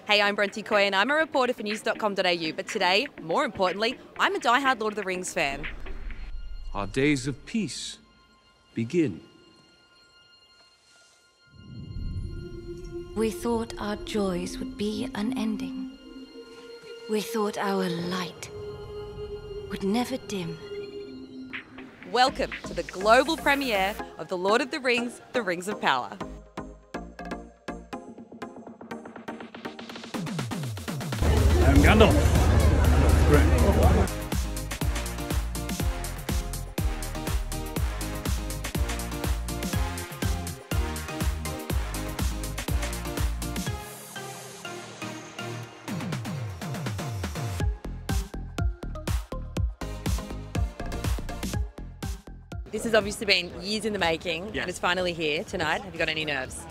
Hey, I'm Bronte Coy and I'm a reporter for news.com.au, but today, more importantly, I'm a diehard Lord of the Rings fan. Our days of peace begin. We thought our joys would be unending. We thought our light would never dim. Welcome to the global premiere of The Lord of the Rings, The Rings of Power. I'm Gandalf. Great. This has obviously been years in the making, Yes. and it's finally here tonight. Have you got any nerves?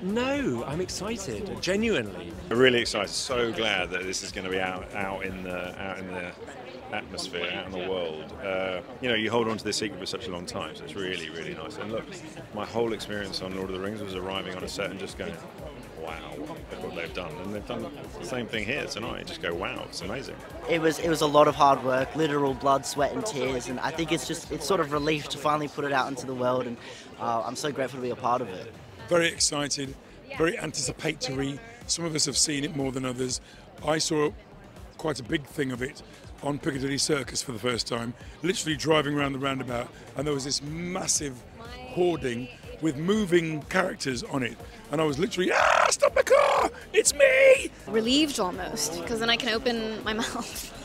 No, I'm excited, genuinely. I'm really excited. So glad that this is going to be out in the atmosphere, out in the world. You hold on to this secret for such a long time, so it's really, really nice. And look, my whole experience on Lord of the Rings was arriving on a set and just going, wow, look what they've done. And they've done the same thing here tonight. Just go, wow, it's amazing. It was a lot of hard work, literal blood, sweat and tears, and I think it's sort of relief to finally put it out into the world, and I'm so grateful to be a part of it. Very excited, very anticipatory. Some of us have seen it more than others. I saw quite a big thing of it on Piccadilly Circus for the first time, literally driving around the roundabout, and there was this massive hoarding with moving characters on it. And I was literally, stop the car, it's me! Relieved almost, because then I can open my mouth.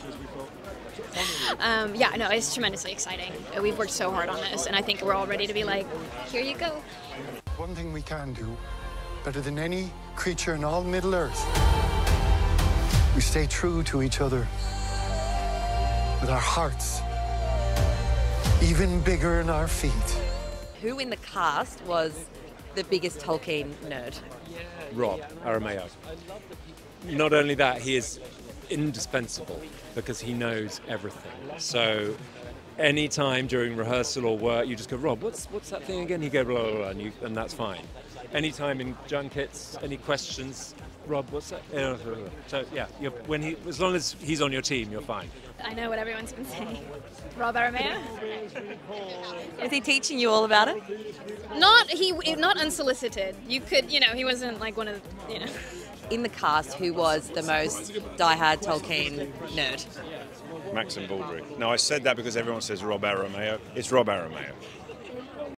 Yeah, no, it's tremendously exciting. We've worked so hard on this, and I think we're all ready to be like, here you go. One thing we can do, better than any creature in all Middle-earth, we stay true to each other with our hearts even bigger in our feet. Who in the cast was the biggest Tolkien nerd? Rob Aramayo. Not only that, he is indispensable because he knows everything. So anytime during rehearsal or work, you just go, Rob, what's that thing again? You go, blah, blah, blah, and that's fine. Anytime in junkets, any questions, Rob, what's that? So yeah, as long as he's on your team, you're fine. I know what everyone's been saying. Rob Aramayo? Is he teaching you all about it? Not unsolicited. You could, he wasn't like one of the, In the cast, who was the most diehard Tolkien nerd? Maxim Baldry. No, I said that because everyone says Rob Aramayo. It's Rob Aramayo.